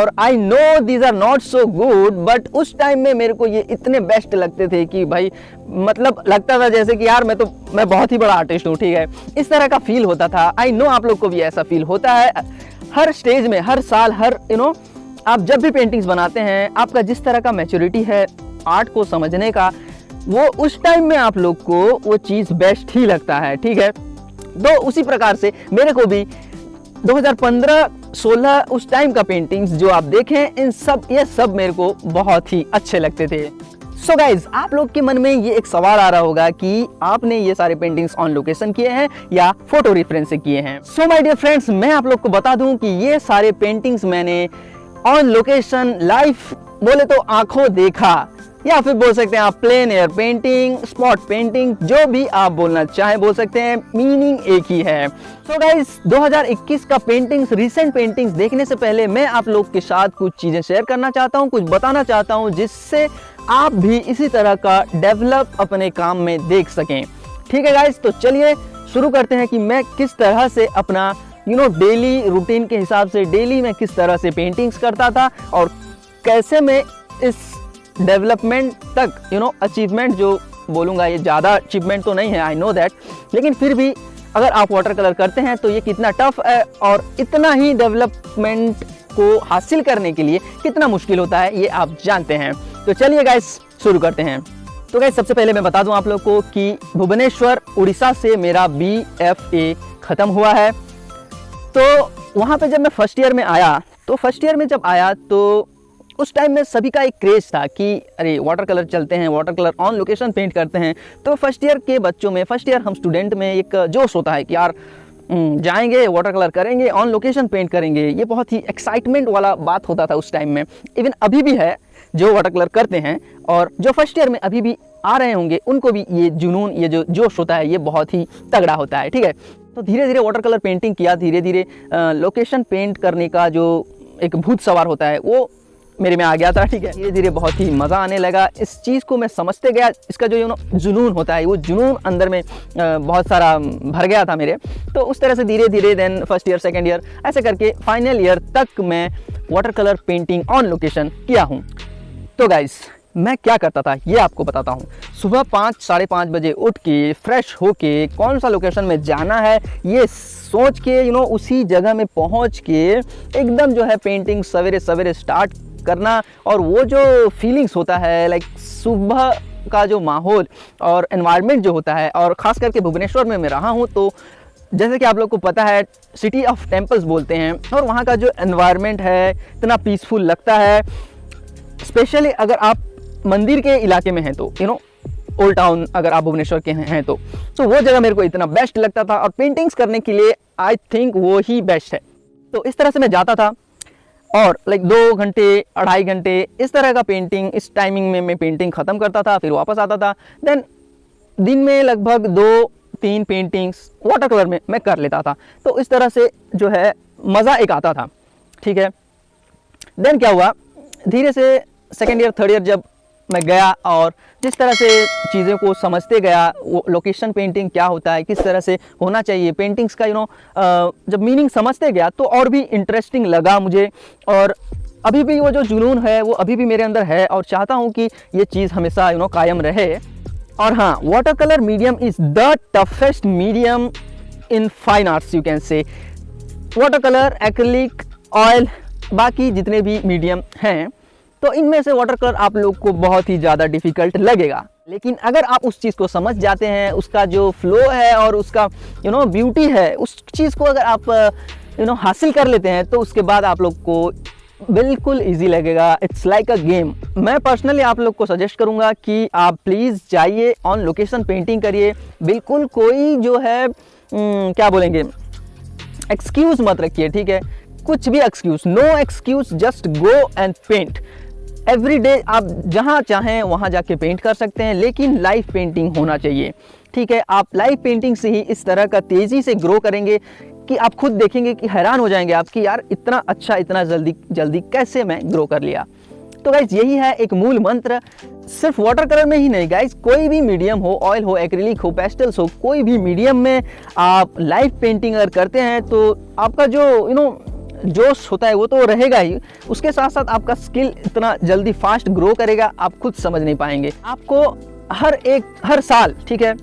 और I know these are not so good, but उस time में मेरे को ये इतने बेस्ट लगते थे कि भाई मतलब लगता था जैसे कि यार मैं बहुत ही बड़ा आर्टिस्ट हूँ, ठीक है, इस तरह का फील होता था। आई नो आप लोग को भी ऐसा फील होता है हर स्टेज में, हर साल, हर आप जब भी पेंटिंग्स बनाते हैं, आपका जिस तरह का मैच्योरिटी है आर्ट को समझने का, वो उस टाइम में आप लोग को वो चीज़ बेस्ट ही लगता है, ठीक है। तो उसी प्रकार से मेरे को भी 2015-16 उस टाइम का पेंटिंग्स जो आप देखें, ये सब मेरे को बहुत ही अच्छे लगते थे। सो गाइज, आप लोग के मन में ये एक सवाल आ रहा होगा कि आपने ये सारे पेंटिंग्स ऑन लोकेशन किए हैं या फोटो रेफरेंस से किए हैं। सो माय डियर फ्रेंड्स, मैं आप लोग को बता दूं कि ये सारे पेंटिंग्स मैंने ऑन लोकेशन लाइव, बोले तो आंखों देखा, या फिर बोल सकते हैं आप plein air painting, spot painting, जो भी आप बोलना चाहें बोल सकते हैं, मीनिंग एक ही है। सो गाइस, 2021 का पेंटिंग्स, रीसेंट पेंटिंग्स देखने से पहले मैं आप लोग के साथ कुछ चीजें शेयर करना चाहता हूं, कुछ बताना चाहता हूं, जिससे आप भी इसी तरह का डेवलप अपने काम में देख सकें। ठीक है गाइस, तो चलिए शुरू करते हैं कि मैं किस तरह से अपना डेली रूटीन के हिसाब से डेली मैं किस तरह से पेंटिंग्स करता था और कैसे मैं इस डेवलपमेंट तक अचीवमेंट, जो बोलूँगा ये ज़्यादा अचीवमेंट तो नहीं है, आई नो दैट, लेकिन फिर भी अगर आप वाटर कलर करते हैं तो ये कितना टफ है और इतना ही डेवलपमेंट को हासिल करने के लिए कितना मुश्किल होता है, ये आप जानते हैं। तो चलिए गाइस शुरू करते हैं। तो गाइस, सबसे पहले मैं बता दूं आप लोग को कि भुवनेश्वर उड़ीसा से मेरा BFA ख़त्म हुआ है। तो वहाँ पे जब मैं फर्स्ट ईयर में आया, तो फर्स्ट ईयर में जब आया तो उस टाइम में सभी का एक क्रेज़ था कि अरे वाटर कलर चलते हैं, watercolour on location paint करते हैं। तो फर्स्ट ईयर के बच्चों में, फर्स्ट ईयर हम स्टूडेंट में एक जोश होता है कि यार जाएंगे, वाटर कलर करेंगे, ऑन लोकेशन पेंट करेंगे। ये बहुत ही एक्साइटमेंट वाला बात होता था उस टाइम में। इवन अभी भी है जो वाटर कलर करते हैं और जो फर्स्ट ईयर में अभी भी आ रहे होंगे, उनको भी ये जुनून, ये जो जोश होता है, ये बहुत ही तगड़ा होता है, ठीक है। तो धीरे धीरे वाटर कलर पेंटिंग किया, धीरे धीरे लोकेशन पेंट करने का जो एक भूत सवार होता है वो मेरे में आ गया था, ठीक है। धीरे धीरे बहुत ही मज़ा आने लगा, इस चीज़ को मैं समझते गया, इसका जो जुनून होता है, वो जुनून अंदर में बहुत सारा भर गया था मेरे। तो उस तरह से धीरे धीरे then first year, second year, ऐसे करके फाइनल ईयर तक मैं water colour painting on location किया हूँ। तो गाइस, मैं क्या करता था ये आपको बताता हूँ। सुबह 5, साढ़े 5 बजे उठ के फ्रेश होके कौन सा लोकेशन में जाना है ये सोच के उसी जगह में पहुँच के एकदम जो है पेंटिंग सवेरे सवेरे स्टार्ट करना। और वो जो फीलिंग्स होता है, लाइक सुबह का जो माहौल और एनवायरनमेंट जो होता है, और ख़ास करके भुवनेश्वर में मैं रहा हूँ, तो जैसे कि आप लोग को पता है सिटी ऑफ टेम्पल्स बोलते हैं, और वहाँ का जो एनवायरनमेंट है इतना पीसफुल लगता है। स्पेशली अगर आप मंदिर के इलाके में हैं तो ओल्ड टाउन अगर आप भुवनेश्वर के हैं तो वो जगह मेरे को इतना बेस्ट लगता था, और पेंटिंग्स करने के लिए आई थिंक वो ही बेस्ट है। तो इस तरह से मैं जाता था और लाइक 2 घंटे, 2.5 घंटे इस तरह का पेंटिंग, इस टाइमिंग में मैं पेंटिंग ख़त्म करता था, फिर वापस आता था। देन दिन में लगभग 2-3 पेंटिंग्स वाटर कलर में मैं कर लेता था। तो इस तरह से जो है मज़ा एक आता था, ठीक है। देन क्या हुआ, धीरे से सेकेंड ईयर, थर्ड ईयर जब मैं गया और जिस तरह से चीज़ों को समझते गया, वो लोकेशन पेंटिंग क्या होता है, किस तरह से होना चाहिए पेंटिंग्स का जब मीनिंग समझते गया तो और भी इंटरेस्टिंग लगा मुझे। और अभी भी वो जो जुनून है वो अभी भी मेरे अंदर है और चाहता हूँ कि ये चीज़ हमेशा कायम रहे। और हाँ, water colour medium is the toughest medium in fine arts, you can say. Water colour, acrylic, oil, बाकी जितने भी मीडियम हैं, तो इनमें से वाटर कलर आप लोग को बहुत ही ज़्यादा डिफ़िकल्ट लगेगा। लेकिन अगर आप उस चीज़ को समझ जाते हैं, उसका जो फ्लो है और उसका ब्यूटी है, उस चीज़ को अगर आप हासिल कर लेते हैं, तो उसके बाद आप लोग को बिल्कुल इजी लगेगा। It's like a game. मैं पर्सनली आप लोग को सजेस्ट करूँगा कि आप प्लीज़ जाइए, ऑन लोकेशन पेंटिंग करिए। बिल्कुल कोई जो है क्या बोलेंगे, एक्सक्यूज़ मत रखिए, ठीक है। कुछ भी excuse, no excuse, just go and paint every day. आप जहाँ चाहें वहाँ जाके पेंट कर सकते हैं, लेकिन लाइव पेंटिंग होना चाहिए, ठीक है। आप लाइव पेंटिंग से ही इस तरह का तेज़ी से ग्रो करेंगे कि आप खुद देखेंगे कि हैरान हो जाएंगे आप कि यार इतना अच्छा, इतना जल्दी कैसे मैं ग्रो कर लिया। तो गाइज यही है एक मूल मंत्र। सिर्फ वाटर कलर में ही नहीं गाइज, कोई भी मीडियम हो, ऑयल हो, एक्रिलिक हो, पेस्टल्स हो, कोई भी मीडियम में आप लाइव पेंटिंग अगर करते हैं तो आपका जो जोश होता है वो तो रहेगा ही, उसके साथ साथ आपका स्किल इतना जल्दी फास्ट ग्रो करेगा आप खुद समझ नहीं पाएंगे। आपको हर साल, ठीक है,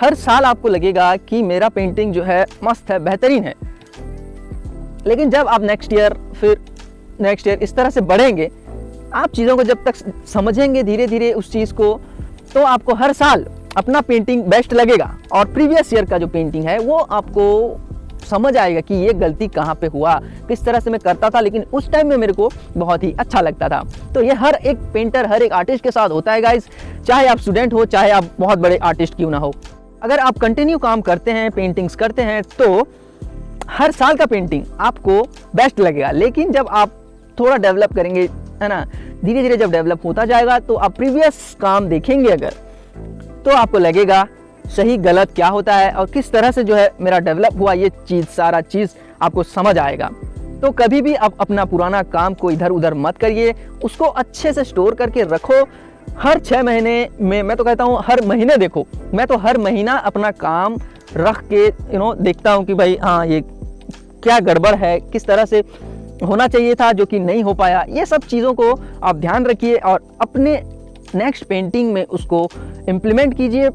हर साल आपको लगेगा कि मेरा पेंटिंग जो है मस्त है, बेहतरीन है। लेकिन जब आप नेक्स्ट ईयर इस तरह से बढ़ेंगे, आप चीज़ों को जब तक समझेंगे धीरे धीरे उस चीज़ को, तो आपको हर साल अपना पेंटिंग बेस्ट लगेगा और प्रीवियस ईयर का जो पेंटिंग है वो आपको समझ आएगा कि ये गलती कहाँ पे हुआ, किस तरह से मैं करता था लेकिन उस टाइम में मेरे को बहुत ही अच्छा लगता था। तो ये हर एक पेंटर, हर एक आर्टिस्ट के साथ होता है गाइज, चाहे आप स्टूडेंट हो, चाहे आप बहुत बड़े आर्टिस्ट क्यों ना हो। अगर आप कंटिन्यू काम करते हैं, पेंटिंग्स करते हैं, तो हर साल का पेंटिंग आपको बेस्ट लगेगा। लेकिन जब आप थोड़ा डेवलप करेंगे, है ना, धीरे धीरे जब डेवलप होता जाएगा, तो आप प्रीवियस काम देखेंगे अगर, तो आपको लगेगा सही गलत क्या होता है और किस तरह से जो है मेरा डेवलप हुआ, ये चीज़ सारा चीज़ आपको समझ आएगा। तो कभी भी आप अपना पुराना काम को इधर उधर मत करिए, उसको अच्छे से स्टोर करके रखो। हर 6 महीने में, मैं तो कहता हूँ हर महीने देखो, मैं तो हर महीना अपना काम रख के देखता हूँ कि भाई हाँ ये क्या गड़बड़ है, किस तरह से होना चाहिए था जो कि नहीं हो पाया। ये सब चीज़ों को आप ध्यान रखिए और अपने नेक्स्ट पेंटिंग में उसको इम्प्लीमेंट कीजिए,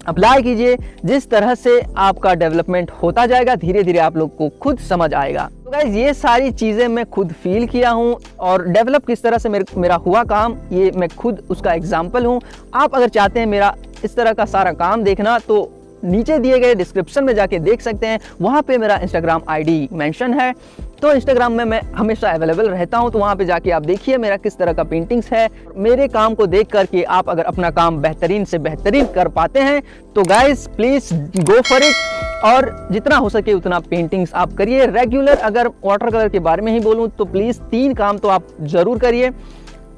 अप्लाई कीजिए। जिस तरह से आपका डेवलपमेंट होता जाएगा, धीरे धीरे आप लोग को खुद समझ आएगा। तो गाइज ये सारी चीज़ें मैं खुद फील किया हूँ और डेवलप किस तरह से मेरा हुआ काम, ये मैं खुद उसका एग्जाम्पल हूँ। आप अगर चाहते हैं मेरा इस तरह का सारा काम देखना, तो नीचे दिए गए डिस्क्रिप्शन में जाके देख सकते हैं, वहाँ पे मेरा इंस्टाग्राम आईडी मेंशन है। तो इंस्टाग्राम में मैं हमेशा अवेलेबल रहता हूँ, तो वहाँ पे जाके आप देखिए मेरा किस तरह का पेंटिंग्स है। मेरे काम को देख करके आप अगर अपना काम बेहतरीन से बेहतरीन कर पाते हैं, तो guys please go for it और जितना हो सके उतना पेंटिंग्स आप करिए रेगुलर। अगर वाटर कलर के बारे में ही बोलूँ तो प्लीज़ 3 काम तो आप ज़रूर करिए।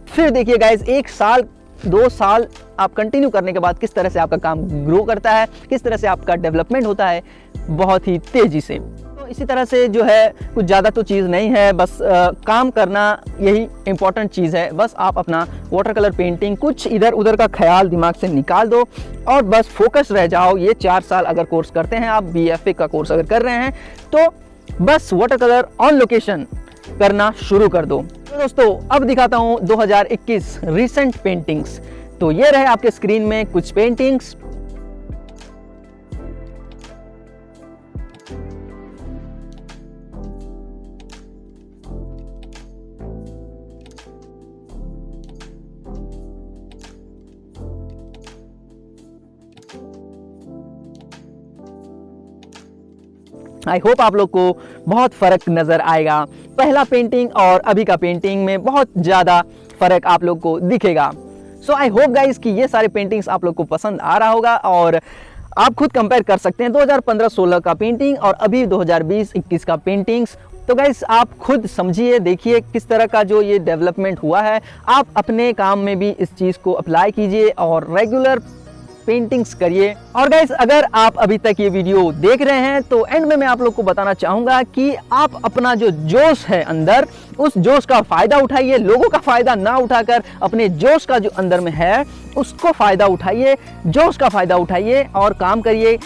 फिर देखिए गाइस 1 साल 2 साल आप कंटिन्यू करने के बाद किस तरह से आपका काम ग्रो करता है, किस तरह से आपका डेवलपमेंट होता है बहुत ही तेज़ी से। तो इसी तरह से जो है कुछ ज़्यादा तो चीज़ नहीं है, बस काम करना यही इम्पोर्टेंट चीज़ है। बस आप अपना वाटर कलर पेंटिंग, कुछ इधर उधर का ख्याल दिमाग से निकाल दो और बस फोकस रह जाओ। ये 4 साल अगर कोर्स करते हैं आप, BFA का कोर्स अगर कर रहे हैं, तो बस वाटर कलर ऑन लोकेशन करना शुरू कर दो। तो दोस्तों अब दिखाता हूँ 2021 रिसेंट पेंटिंग्स। तो ये रहे आपके स्क्रीन में कुछ पेंटिंग्स। आई होप आप लोग को बहुत फ़र्क नज़र आएगा। पहला पेंटिंग और अभी का पेंटिंग में बहुत ज़्यादा फ़र्क आप लोग को दिखेगा। सो आई होप गाइस कि ये सारे पेंटिंग्स आप लोग को पसंद आ रहा होगा और आप खुद कंपेयर कर सकते हैं 2015-16 का पेंटिंग और अभी 2020-21 का पेंटिंग्स। तो गाइस आप खुद समझिए, देखिए किस तरह का जो ये डेवलपमेंट हुआ है। आप अपने काम में भी इस चीज़ को अप्लाई कीजिए और रेगुलर पेंटिंग्स करिए। और गाइस अगर आप अभी तक ये वीडियो देख रहे हैं, तो एंड में मैं आप लोग को बताना चाहूँगा कि आप अपना जो जोश है अंदर, उस जोश का फ़ायदा उठाइए। लोगों का फ़ायदा ना उठाकर अपने जोश का जो अंदर में है उसको फ़ायदा उठाइए, जोश का फ़ायदा उठाइए और काम करिए।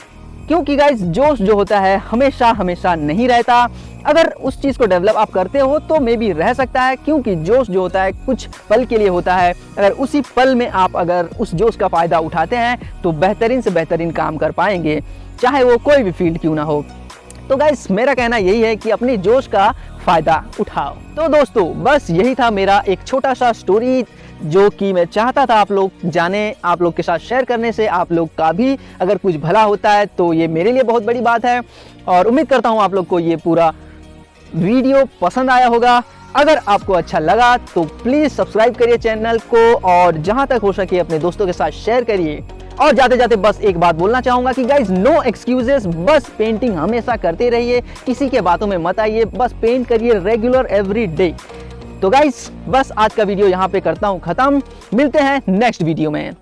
क्योंकि गाइस जोश जो होता है हमेशा हमेशा नहीं रहता। अगर उस चीज़ को डेवलप आप करते हो तो मे भी रह सकता है, क्योंकि जोश जो होता है कुछ पल के लिए होता है। अगर उसी पल में आप अगर उस जोश का फ़ायदा उठाते हैं तो बेहतरीन से बेहतरीन काम कर पाएंगे, चाहे वो कोई भी फील्ड क्यों ना हो। तो गाइस मेरा कहना यही है कि अपने जोश का फ़ायदा उठाओ। तो दोस्तों बस यही था मेरा एक छोटा सा स्टोरी जो कि मैं चाहता था आप लोग जाने। आप लोग के साथ शेयर करने से आप लोग का भी अगर कुछ भला होता है तो ये मेरे लिए बहुत बड़ी बात है। और उम्मीद करता हूँ आप लोग को ये पूरा वीडियो पसंद आया होगा। अगर आपको अच्छा लगा तो प्लीज़ सब्सक्राइब करिए चैनल को और जहाँ तक हो सके अपने दोस्तों के साथ शेयर करिए। और जाते जाते बस एक बात बोलना चाहूँगा कि गाइज नो एक्सक्यूजेस, बस पेंटिंग हमेशा करते रहिए, किसी के बातों में मत आइए, बस पेंट करिए रेगुलर एवरी डे। तो गाइज बस आज का वीडियो यहाँ पे करता हूँ ख़त्म। मिलते हैं नेक्स्ट वीडियो में।